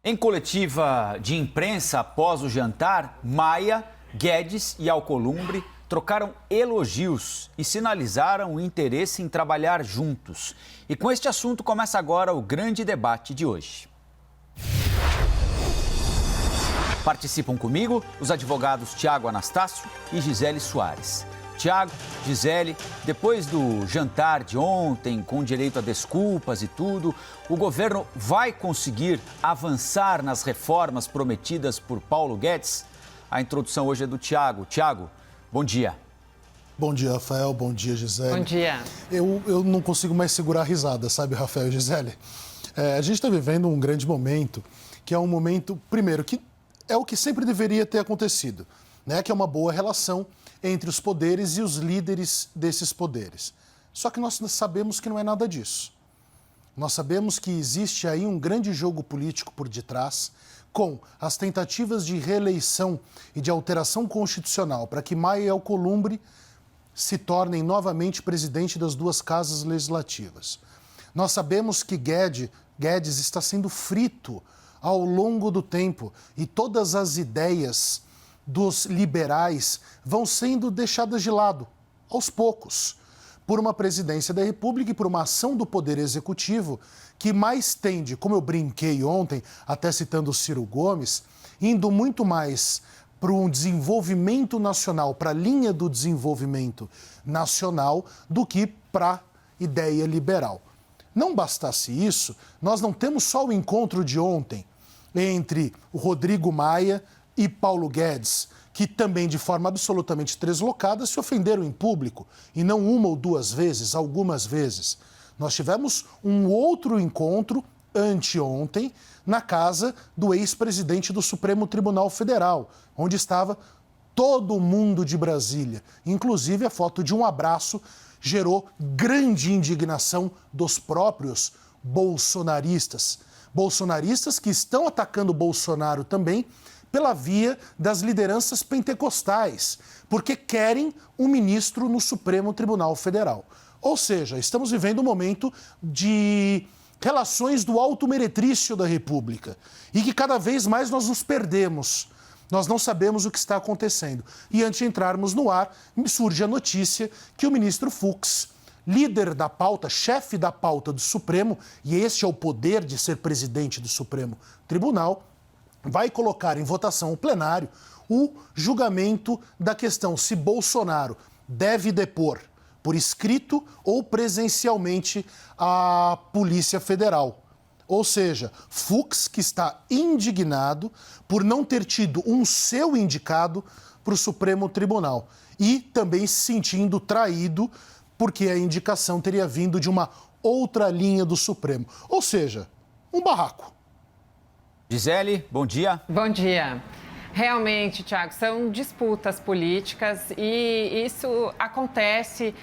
Em coletiva de imprensa após o jantar, Maia, Guedes e Alcolumbre trocaram elogios e sinalizaram o interesse em trabalhar juntos. E com este assunto começa agora o grande debate de hoje. Participam comigo os advogados Tiago Anastácio e Gisele Soares. Tiago, Gisele, depois do jantar de ontem, com direito a desculpas e tudo, o governo vai conseguir avançar nas reformas prometidas por Paulo Guedes? A introdução hoje é do Tiago. Tiago, bom dia. Bom dia, Rafael. Bom dia, Gisele. Bom dia. Eu não consigo mais segurar a risada, sabe, Rafael e Gisele? A gente está vivendo um grande momento, que é um momento, primeiro, que é o que sempre deveria ter acontecido, né? Que é uma boa relação entre os poderes e os líderes desses poderes. Só que nós sabemos que não é nada disso. Nós sabemos que existe aí um grande jogo político por detrás, com as tentativas de reeleição e de alteração constitucional para que Maia e Alcolumbre se tornem novamente presidente das duas casas legislativas. Nós sabemos que Guedes está sendo frito ao longo do tempo e todas as ideias dos liberais vão sendo deixadas de lado, aos poucos, por uma presidência da República e por uma ação do Poder Executivo que mais tende, como eu brinquei ontem, até citando o Ciro Gomes, indo muito mais para um desenvolvimento nacional, para a linha do desenvolvimento nacional, do que para a ideia liberal. Não bastasse isso, nós não temos só o encontro de ontem entre o Rodrigo Maia e Paulo Guedes, que também, de forma absolutamente deslocada, se ofenderam em público, e não uma ou duas vezes, algumas vezes. Nós tivemos um outro encontro, anteontem, na casa do ex-presidente do Supremo Tribunal Federal, onde estava todo mundo de Brasília. Inclusive, a foto de um abraço gerou grande indignação dos próprios bolsonaristas. Bolsonaristas que estão atacando Bolsonaro também, pela via das lideranças pentecostais, porque querem um ministro no Supremo Tribunal Federal. Ou seja, estamos vivendo um momento de relações do alto meretrício da República e que cada vez mais nós nos perdemos. Nós não sabemos o que está acontecendo. E antes de entrarmos no ar, surge a notícia que o ministro Fux, líder da pauta, chefe da pauta do Supremo, e este é o poder de ser presidente do Supremo Tribunal, vai colocar em votação o plenário o julgamento da questão se Bolsonaro deve depor por escrito ou presencialmente a Polícia Federal. Ou seja, Fux, que está indignado por não ter tido um seu indicado para o Supremo Tribunal e também se sentindo traído porque a indicação teria vindo de uma outra linha do Supremo. Ou seja, um barraco. Gisele, bom dia. Bom dia. Realmente, Tiago, são disputas políticas e isso acontece,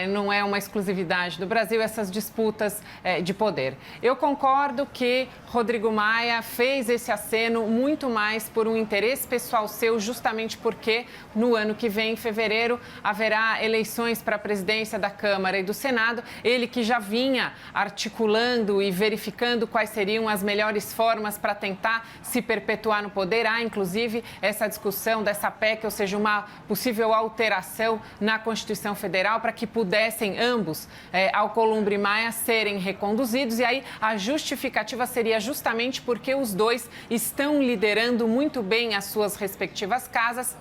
não é uma exclusividade do Brasil, essas disputas de poder. Eu concordo que Rodrigo Maia fez esse aceno muito mais por um interesse pessoal seu, justamente porque no ano que vem, em fevereiro, haverá eleições para a presidência da Câmara e do Senado. Ele que já vinha articulando e verificando quais seriam as melhores formas para tentar se perpetuar no poder. Há, inclusive, essa discussão dessa PEC, ou seja, uma possível alteração na Constituição Federal para que pudessem ambos, Alcolumbre e Maia, serem reconduzidos. E aí a justificativa seria justamente porque os dois estão liderando muito bem as suas respectivas casas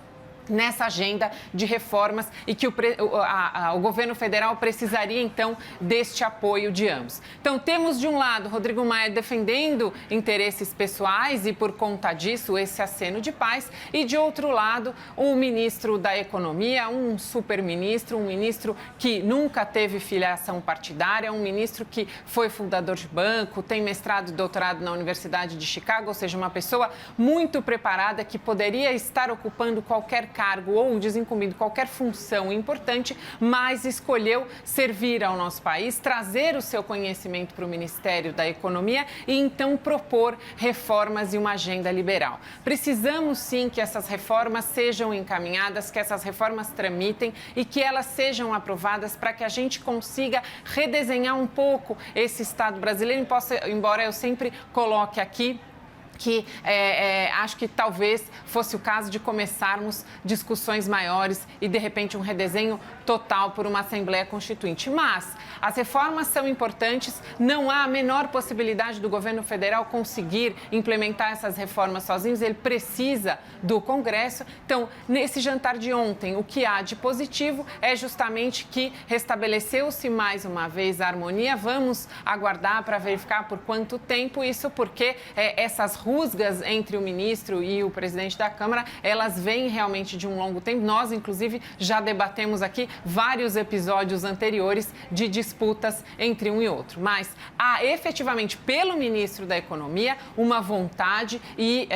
nessa agenda de reformas e que o governo federal precisaria, então, deste apoio de ambos. Então, temos, de um lado, Rodrigo Maia defendendo interesses pessoais e, por conta disso, esse aceno de paz, e, de outro lado, o ministro da Economia, um superministro, um ministro que nunca teve filiação partidária, um ministro que foi fundador de banco, tem mestrado e doutorado na Universidade de Chicago, ou seja, uma pessoa muito preparada que poderia estar ocupando qualquer cargo ou desincumbindo qualquer função importante, mas escolheu servir ao nosso país, trazer o seu conhecimento para o Ministério da Economia e então propor reformas e uma agenda liberal. Precisamos sim que essas reformas sejam encaminhadas, que essas reformas tramitem e que elas sejam aprovadas para que a gente consiga redesenhar um pouco esse Estado brasileiro, embora eu sempre coloque aqui que acho que talvez fosse o caso de começarmos discussões maiores e, de repente, um redesenho total por uma Assembleia Constituinte. Mas as reformas são importantes, não há a menor possibilidade do governo federal conseguir implementar essas reformas sozinhos, ele precisa do Congresso. Então, nesse jantar de ontem, o que há de positivo é justamente que restabeleceu-se mais uma vez a harmonia. Vamos aguardar para verificar por quanto tempo, isso porque essas rusgas entre o ministro e o presidente da Câmara, elas vêm realmente de um longo tempo. Nós, inclusive, já debatemos aqui vários episódios anteriores de disputas entre um e outro. Mas há efetivamente, pelo ministro da Economia, uma vontade e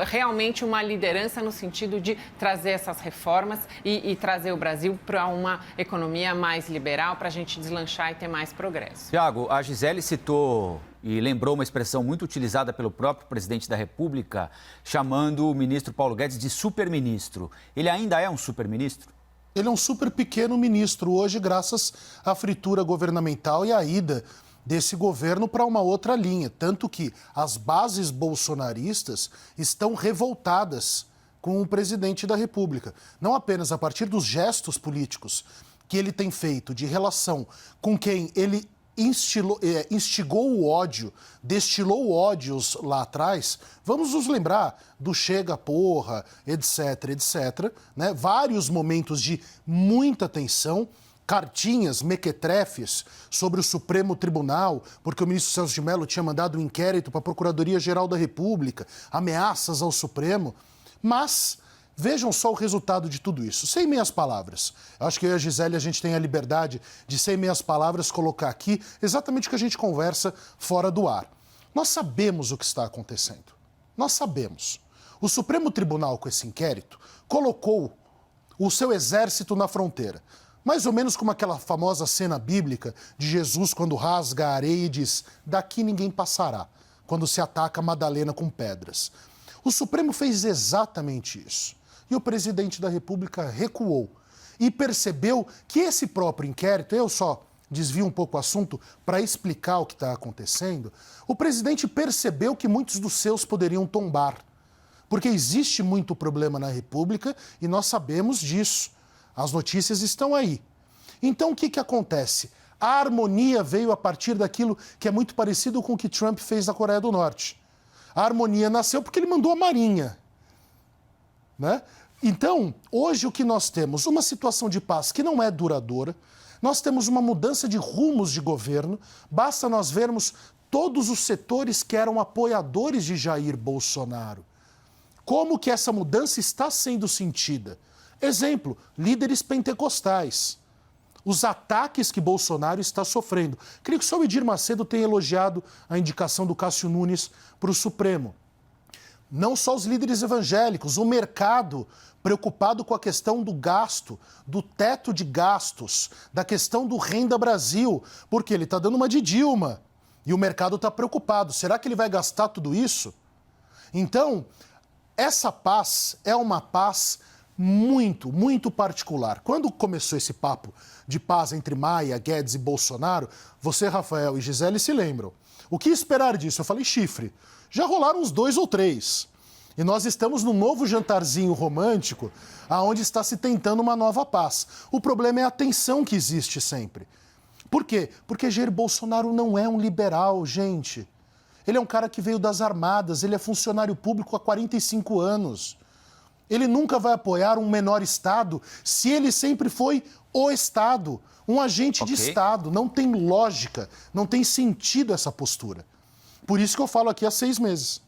realmente uma liderança no sentido de trazer essas reformas e trazer o Brasil para uma economia mais liberal, para a gente deslanchar e ter mais progresso. Tiago, a Gisele citou e lembrou uma expressão muito utilizada pelo próprio presidente da República, chamando o ministro Paulo Guedes de superministro. Ele ainda é um superministro? Ele é um super pequeno ministro hoje, graças à fritura governamental e à ida desse governo para uma outra linha. Tanto que as bases bolsonaristas estão revoltadas com o presidente da República. Não apenas a partir dos gestos políticos que ele tem feito de relação com quem ele instigou o ódio, destilou ódios lá atrás. Vamos nos lembrar do chega porra, etc, etc, né? Vários momentos de muita tensão, cartinhas, mequetrefes sobre o Supremo Tribunal, porque o ministro Celso de Mello tinha mandado um inquérito para a Procuradoria-Geral da República, ameaças ao Supremo, mas vejam só o resultado de tudo isso. Sem meias palavras. Eu acho que eu e a Gisele, a gente tem a liberdade de, sem meias palavras, colocar aqui exatamente o que a gente conversa fora do ar. Nós sabemos o que está acontecendo. Nós sabemos. O Supremo Tribunal, com esse inquérito, colocou o seu exército na fronteira. Mais ou menos como aquela famosa cena bíblica de Jesus quando rasga a areia e diz: daqui ninguém passará, quando se ataca Madalena com pedras. O Supremo fez exatamente isso. E o presidente da República recuou e percebeu que esse próprio inquérito, eu só desvio um pouco o assunto para explicar o que está acontecendo, o presidente percebeu que muitos dos seus poderiam tombar, porque existe muito problema na República e nós sabemos disso. As notícias estão aí. Então, o que acontece? A harmonia veio a partir daquilo que é muito parecido com o que Trump fez na Coreia do Norte. A harmonia nasceu porque ele mandou a Marinha, né? Então, hoje o que nós temos? Uma situação de paz que não é duradoura, nós temos uma mudança de rumos de governo, basta nós vermos todos os setores que eram apoiadores de Jair Bolsonaro. Como que essa mudança está sendo sentida? Exemplo, líderes pentecostais. Os ataques que Bolsonaro está sofrendo. Queria que o senhor Edir Macedo tenha elogiado a indicação do Cássio Nunes para o Supremo. Não só os líderes evangélicos, o mercado preocupado com a questão do gasto, do teto de gastos, da questão do Renda Brasil, porque ele está dando uma de Dilma e o mercado está preocupado. Será que ele vai gastar tudo isso? Então, essa paz é uma paz muito, muito particular. Quando começou esse papo de paz entre Maia, Guedes e Bolsonaro, você, Rafael e Gisele, se lembram. O que esperar disso? Eu falei chifre. Já rolaram uns 2 ou 3. E nós estamos num novo jantarzinho romântico, aonde está se tentando uma nova paz. O problema é a tensão que existe sempre. Por quê? Porque Jair Bolsonaro não é um liberal, gente. Ele é um cara que veio das armadas, ele é funcionário público há 45 anos. Ele nunca vai apoiar um menor Estado se ele sempre foi o Estado, um agente de Estado. Não tem lógica, não tem sentido essa postura. Por isso que eu falo aqui há 6 meses.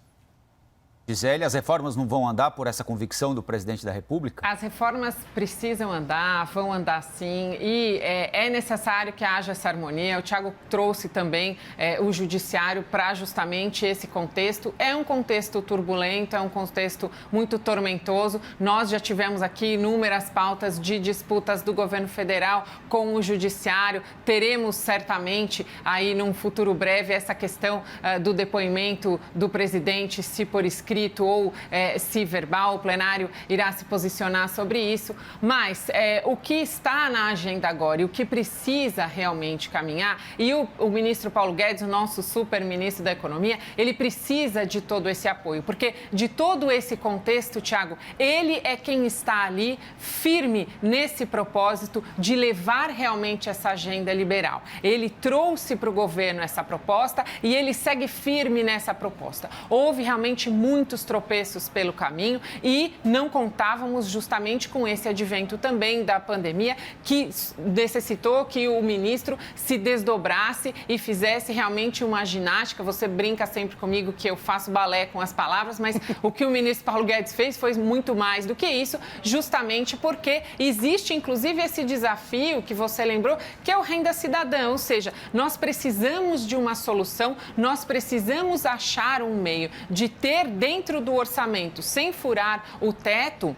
Gisele, as reformas não vão andar por essa convicção do presidente da República? As reformas precisam andar, vão andar sim, e é necessário que haja essa harmonia. O Tiago trouxe também o judiciário para justamente esse contexto. É um contexto turbulento, é um contexto muito tormentoso. Nós já tivemos aqui inúmeras pautas de disputas do governo federal com o judiciário. Teremos certamente aí num futuro breve essa questão do depoimento do presidente, se por escrito escrito ou se verbal, o plenário irá se posicionar sobre isso, mas o que está na agenda agora e o que precisa realmente caminhar, e o ministro Paulo Guedes, o nosso super ministro da Economia, ele precisa de todo esse apoio, porque de todo esse contexto, Tiago, ele é quem está ali firme nesse propósito de levar realmente essa agenda liberal. Ele trouxe para o governo essa proposta e ele segue firme nessa proposta. Houve realmente muitos tropeços pelo caminho e não contávamos justamente com esse advento também da pandemia, que necessitou que o ministro se desdobrasse e fizesse realmente uma ginástica. Você brinca sempre comigo que eu faço balé com as palavras, mas o que o ministro Paulo Guedes fez foi muito mais do que isso, justamente porque existe, inclusive, esse desafio que você lembrou, que é o Renda Cidadã, ou seja, nós precisamos de uma solução, nós precisamos achar um meio de ter dentro do orçamento, sem furar o teto,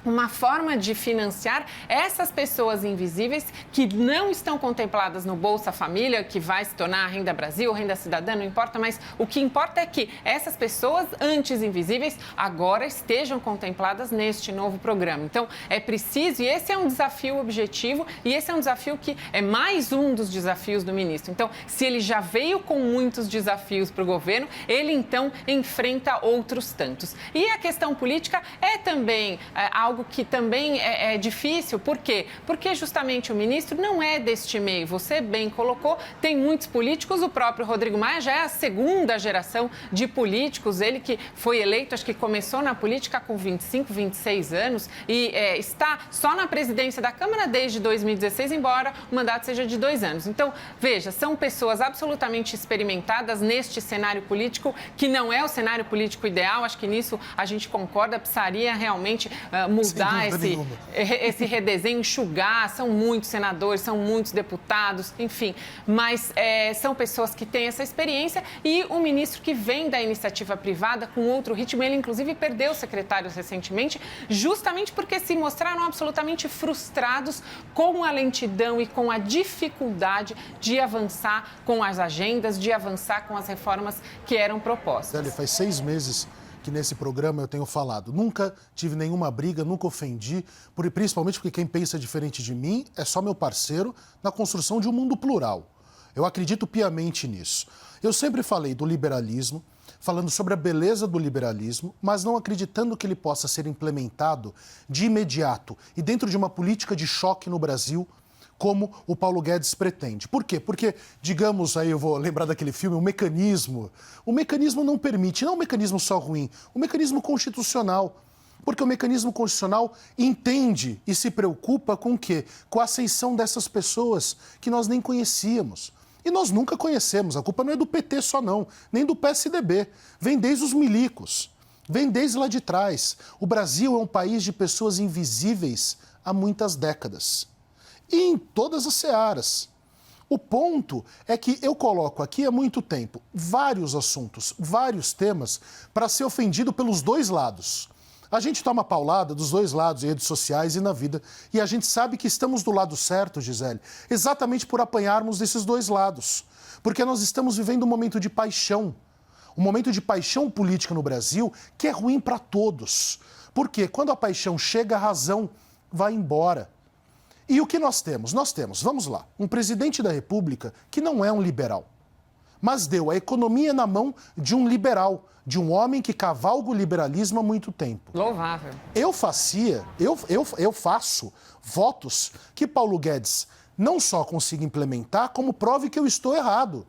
uma forma de financiar essas pessoas invisíveis que não estão contempladas no Bolsa Família, que vai se tornar a Renda Brasil, Renda Cidadã, não importa, mas o que importa é que essas pessoas antes invisíveis agora estejam contempladas neste novo programa. Então, é preciso, e esse é um desafio objetivo, e esse é um desafio que é mais um dos desafios do ministro. Então, se ele já veio com muitos desafios para o governo, ele então enfrenta outros tantos. E a questão política é também algo que também é difícil. Por quê? Porque justamente o ministro não é deste meio. Você bem colocou, tem muitos políticos, o próprio Rodrigo Maia já é a segunda geração de políticos, ele que foi eleito, acho que começou na política com 25, 26 anos e está só na presidência da Câmara desde 2016, embora o mandato seja de 2 anos. Então, veja, são pessoas absolutamente experimentadas neste cenário político, que não é o cenário político ideal, acho que nisso a gente concorda, precisaria realmente mudar esse redesenho, enxugar, são muitos senadores, são muitos deputados, enfim, mas são pessoas que têm essa experiência e o ministro que vem da iniciativa privada com outro ritmo, ele inclusive perdeu secretários recentemente, justamente porque se mostraram absolutamente frustrados com a lentidão e com a dificuldade de avançar com as agendas, de avançar com as reformas que eram propostas. Faz 6 meses que nesse programa eu tenho falado. Nunca tive nenhuma briga, nunca ofendi, principalmente porque quem pensa diferente de mim é só meu parceiro na construção de um mundo plural. Eu acredito piamente nisso. Eu sempre falei do liberalismo, falando sobre a beleza do liberalismo, mas não acreditando que ele possa ser implementado de imediato e dentro de uma política de choque no Brasil, como o Paulo Guedes pretende. Por quê? Porque, digamos, aí eu vou lembrar daquele filme, o mecanismo não permite, não é um mecanismo só ruim, um mecanismo constitucional. Porque o mecanismo constitucional entende e se preocupa com o quê? Com a ascensão dessas pessoas que nós nem conhecíamos. E nós nunca conhecemos, a culpa não é do PT só não, nem do PSDB, vem desde os milicos, vem desde lá de trás. O Brasil é um país de pessoas invisíveis há muitas décadas. E em todas as searas. O ponto é que eu coloco aqui há muito tempo vários assuntos, vários temas para ser ofendido pelos dois lados. A gente toma paulada dos dois lados, em redes sociais e na vida, e a gente sabe que estamos do lado certo, Gisele, exatamente por apanharmos desses dois lados. Porque nós estamos vivendo um momento de paixão, um momento de paixão política no Brasil que é ruim para todos. Porque quando a paixão chega, a razão vai embora. E o que nós temos? Nós temos, vamos lá, um presidente da República que não é um liberal, mas deu a economia na mão de um liberal, de um homem que cavalga o liberalismo há muito tempo. Louvável. Eu faço votos que Paulo Guedes não só consiga implementar, como prove que eu estou errado.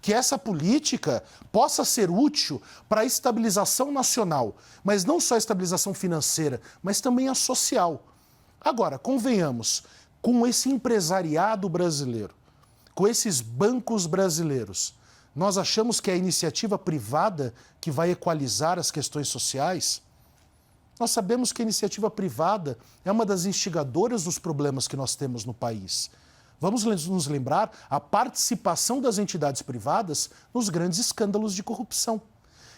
Que essa política possa ser útil para a estabilização nacional, mas não só a estabilização financeira, mas também a social. Agora, convenhamos, com esse empresariado brasileiro, com esses bancos brasileiros, nós achamos que é a iniciativa privada que vai equalizar as questões sociais? Nós sabemos que a iniciativa privada é uma das instigadoras dos problemas que nós temos no país. Vamos nos lembrar a participação das entidades privadas nos grandes escândalos de corrupção.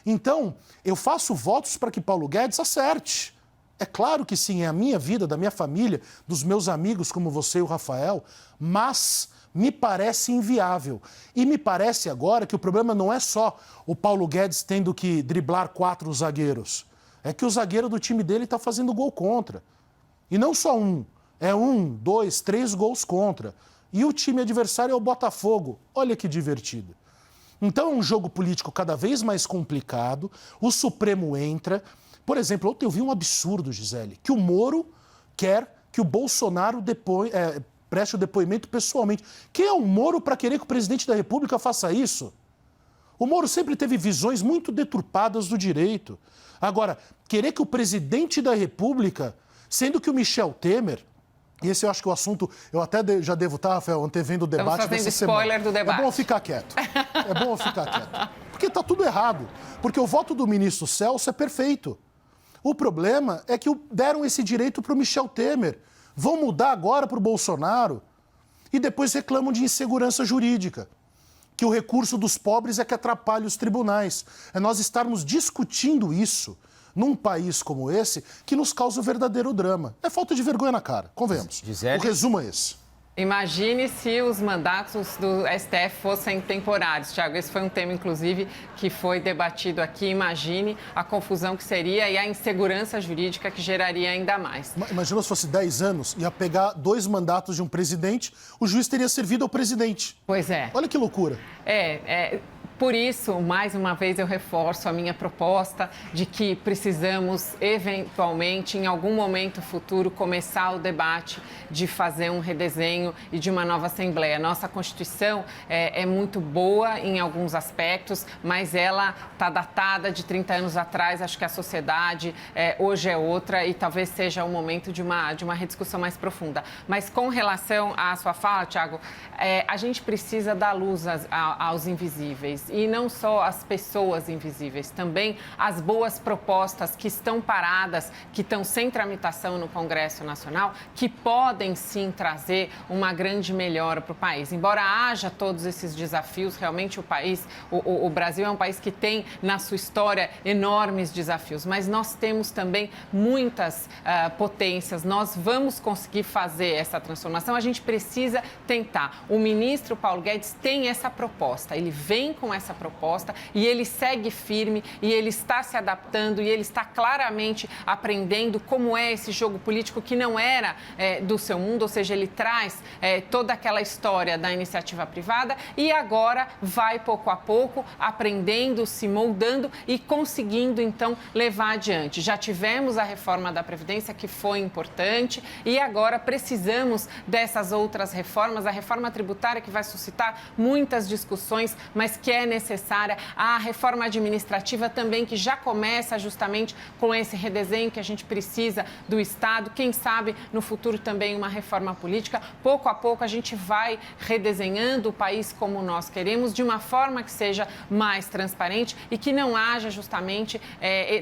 Então, eu faço votos para que Paulo Guedes acerte. É claro que sim, é a minha vida, da minha família, dos meus amigos como você e o Rafael, mas me parece inviável. E me parece agora que o problema não é só o Paulo Guedes tendo que driblar 4 zagueiros. É que o zagueiro do time dele está fazendo gol contra. E não só um. É 1, 2, 3 gols contra. E o time adversário é o Botafogo. Olha que divertido. Então é um jogo político cada vez mais complicado. O Supremo entra. Por exemplo, ontem eu vi um absurdo, Gisele, que o Moro quer que o Bolsonaro preste o depoimento pessoalmente. Quem é o Moro para querer que o presidente da República faça isso? O Moro sempre teve visões muito deturpadas do direito. Agora, querer que o presidente da República, sendo que o Michel Temer, e esse eu acho que o assunto, eu até já devo estar, Rafael, antevendo o debate dessa semana. Spoiler do debate. É bom ficar quieto. É bom ficar quieto. Porque está tudo errado. Porque o voto do ministro Celso é perfeito. O problema é que deram esse direito para o Michel Temer. Vão mudar agora para o Bolsonaro e depois reclamam de insegurança jurídica. Que o recurso dos pobres é que atrapalha os tribunais. É nós estarmos discutindo isso num país como esse que nos causa o verdadeiro drama. É falta de vergonha na cara, convenhamos. Gisele? O resumo é esse. Imagine se os mandatos do STF fossem temporários, Tiago. Esse foi um tema, inclusive, que foi debatido aqui. Imagine a confusão que seria e a insegurança jurídica que geraria ainda mais. Imagina se fosse 10 anos, ia pegar 2 mandatos de um presidente, o juiz teria servido ao presidente. Pois é. Olha que loucura. Por isso, mais uma vez, eu reforço a minha proposta de que precisamos, eventualmente, em algum momento futuro, começar o debate de fazer um redesenho e de uma nova Assembleia. Nossa Constituição é muito boa em alguns aspectos, mas ela está datada de 30 anos atrás. Acho que a sociedade hoje é outra e talvez seja o momento de uma rediscussão mais profunda. Mas com relação à sua fala, Tiago, a gente precisa dar luz aos invisíveis. E não só as pessoas invisíveis, também as boas propostas que estão paradas, que estão sem tramitação no Congresso Nacional, que podem sim trazer uma grande melhora para o país. Embora haja todos esses desafios, realmente o Brasil é um país que tem na sua história enormes desafios, mas nós temos também muitas potências, nós vamos conseguir fazer essa transformação, a gente precisa tentar. O ministro Paulo Guedes tem essa proposta, ele vem com essa proposta e ele segue firme e ele está se adaptando e ele está claramente aprendendo como é esse jogo político que não era do seu mundo, ou seja, ele traz toda aquela história da iniciativa privada e agora vai pouco a pouco aprendendo, se moldando e conseguindo então levar adiante. Já tivemos a reforma da Previdência que foi importante e agora precisamos dessas outras reformas, a reforma tributária que vai suscitar muitas discussões, mas que é necessária, a reforma administrativa também, que já começa justamente com esse redesenho que a gente precisa do Estado, quem sabe no futuro também uma reforma política. Pouco a pouco a gente vai redesenhando o país como nós queremos, de uma forma que seja mais transparente e que não haja justamente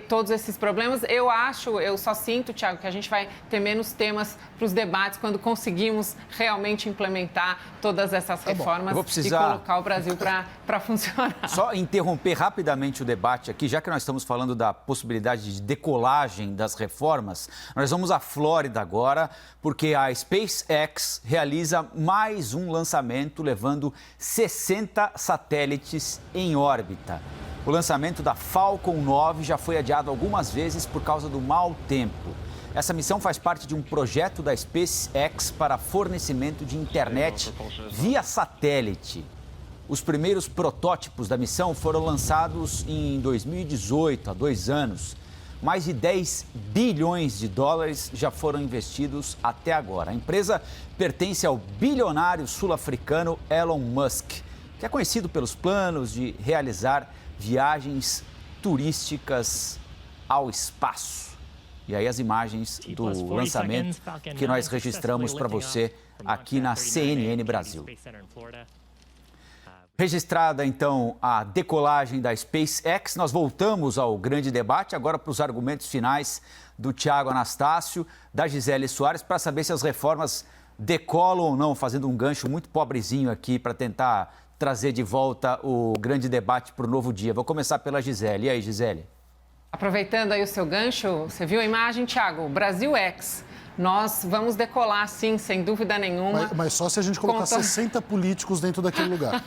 todos esses problemas. Eu só sinto, Tiago, que a gente vai ter menos temas para os debates quando conseguimos realmente implementar todas essas reformas e colocar o Brasil para funcionar. Só interromper rapidamente o debate aqui, já que nós estamos falando da possibilidade de decolagem das reformas, nós vamos à Flórida agora, porque a SpaceX realiza mais um lançamento levando 60 satélites em órbita. O lançamento da Falcon 9 já foi adiado algumas vezes por causa do mau tempo. Essa missão faz parte de um projeto da SpaceX para fornecimento de internet via satélite. Os primeiros protótipos da missão foram lançados em 2018, há 2 anos. Mais de 10 bilhões de dólares já foram investidos até agora. A empresa pertence ao bilionário sul-africano Elon Musk, que é conhecido pelos planos de realizar viagens turísticas ao espaço. E aí as imagens do lançamento que nós registramos para você aqui na CNN Brasil. Registrada, então, a decolagem da SpaceX, nós voltamos ao grande debate, agora para os argumentos finais do Thiago Anastácio, da Gisele Soares, para saber se as reformas decolam ou não, fazendo um gancho muito pobrezinho aqui para tentar trazer de volta o grande debate para o novo dia. Vou começar pela Gisele. E aí, Gisele? Aproveitando aí o seu gancho, você viu a imagem, Thiago? Brasil X. nós vamos decolar, sim, sem dúvida nenhuma. Mas só se a gente colocar 60 políticos dentro daquele lugar.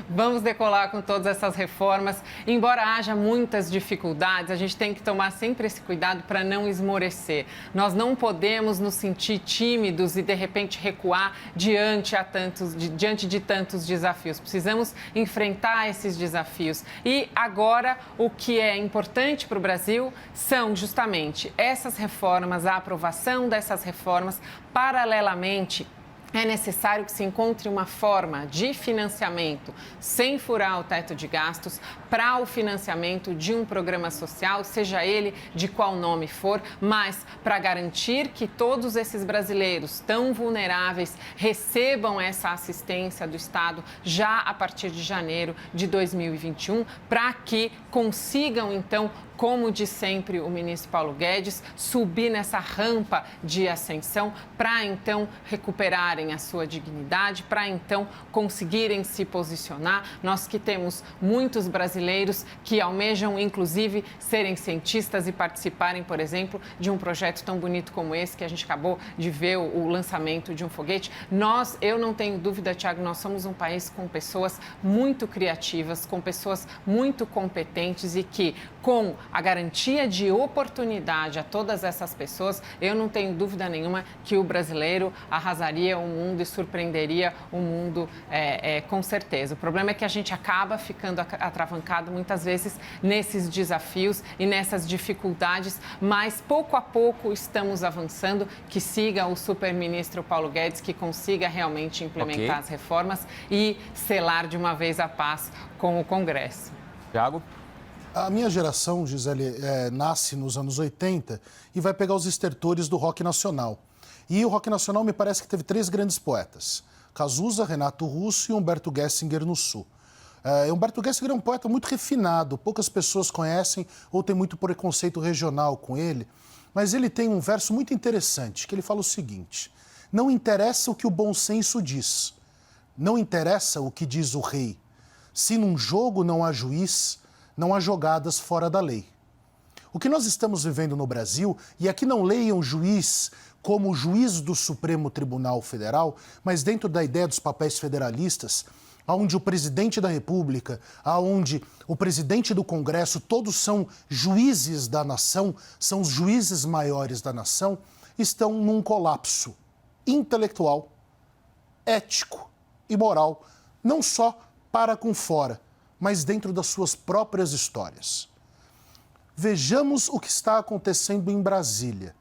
Vamos decolar com todas essas reformas. Embora haja muitas dificuldades, a gente tem que tomar sempre esse cuidado para não esmorecer. Nós não podemos nos sentir tímidos e, de repente, recuar diante de tantos desafios. Precisamos enfrentar esses desafios. E agora, o que é importante para o Brasil são justamente essas reformas, a aprovação dessas reformas. Paralelamente, é necessário que se encontre uma forma de financiamento sem furar o teto de gastos para o financiamento de um programa social, seja ele de qual nome for, mas para garantir que todos esses brasileiros tão vulneráveis recebam essa assistência do Estado já a partir de janeiro de 2021, para que consigam, então, como diz sempre o ministro Paulo Guedes, subir nessa rampa de ascensão para, então, recuperarem a sua dignidade, para, então, conseguirem se posicionar. Nós que temos muitos brasileiros que almejam, inclusive, serem cientistas e participarem, por exemplo, de um projeto tão bonito como esse, que a gente acabou de ver o lançamento de um foguete. Eu não tenho dúvida, Thiago, nós somos um país com pessoas muito criativas, com pessoas muito competentes e que, com a garantia de oportunidade a todas essas pessoas, eu não tenho dúvida nenhuma que o brasileiro arrasaria o mundo e surpreenderia o mundo com certeza. O problema é que a gente acaba ficando atravancado muitas vezes nesses desafios e nessas dificuldades, mas pouco a pouco estamos avançando, que siga o superministro Paulo Guedes, que consiga realmente implementar as reformas e selar de uma vez a paz com o Congresso. Thiago? A minha geração, Gisele, nasce nos anos 80 e vai pegar os estertores do rock nacional. E o rock nacional me parece que teve 3 grandes poetas: Cazuza, Renato Russo e Humberto Gessinger no Sul. Humberto Gessinger é um poeta muito refinado, poucas pessoas conhecem ou tem muito preconceito regional com ele, mas ele tem um verso muito interessante, que ele fala o seguinte: não interessa o que o bom senso diz, não interessa o que diz o rei, se num jogo não há juiz, não há jogadas fora da lei. O que nós estamos vivendo no Brasil, e aqui não leiam juiz como o juiz do Supremo Tribunal Federal, mas dentro da ideia dos papéis federalistas, onde o presidente da República, onde o presidente do Congresso, todos são juízes da nação, são os juízes maiores da nação, estão num colapso intelectual, ético e moral, não só para com fora, mas dentro das suas próprias histórias. Vejamos o que está acontecendo em Brasília.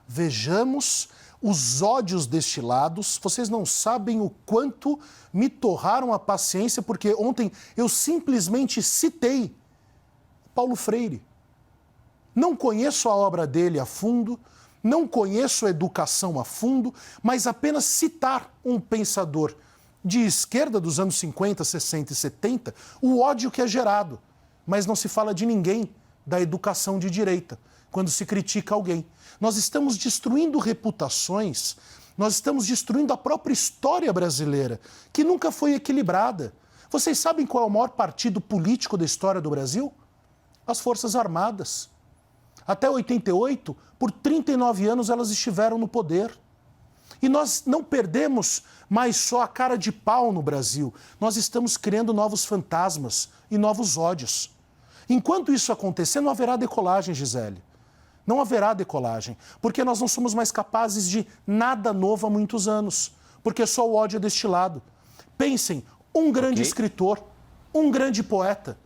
Vejamos os ódios destilados. Vocês não sabem o quanto me torraram a paciência, porque ontem eu simplesmente citei Paulo Freire. Não conheço a obra dele a fundo, não conheço a educação a fundo, mas apenas citar um pensador de esquerda dos anos 50, 60 e 70, o ódio que é gerado. Mas não se fala de ninguém da educação de direita, quando se critica alguém. Nós estamos destruindo reputações, nós estamos destruindo a própria história brasileira, que nunca foi equilibrada. Vocês sabem qual é o maior partido político da história do Brasil? As Forças Armadas. Até 88, por 39 anos elas estiveram no poder. E nós não perdemos mais só a cara de pau no Brasil. Nós estamos criando novos fantasmas e novos ódios. Enquanto isso acontecer, não haverá decolagem, Gisele. Não haverá decolagem, porque nós não somos mais capazes de nada novo há muitos anos, porque só o ódio é destilado. Pensem, um grande escritor, um grande poeta,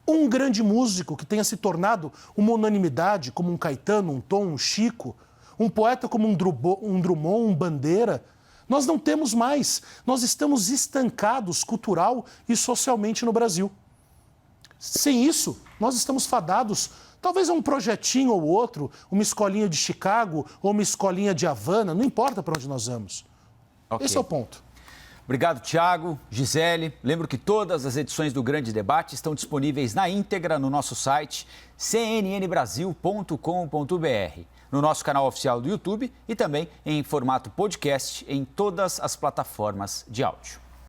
um grande músico que tenha se tornado uma unanimidade, como um Caetano, um Tom, um Chico, um poeta como um Drummond, um Bandeira, nós não temos mais. Nós estamos estancados cultural e socialmente no Brasil. Sem isso, nós estamos fadados, talvez a um projetinho ou outro, uma escolinha de Chicago ou uma escolinha de Havana, não importa para onde nós vamos. Esse é o ponto. Obrigado, Thiago, Gisele. Lembro que todas as edições do Grande Debate estão disponíveis na íntegra no nosso site cnnbrasil.com.br, no nosso canal oficial do YouTube e também em formato podcast em todas as plataformas de áudio.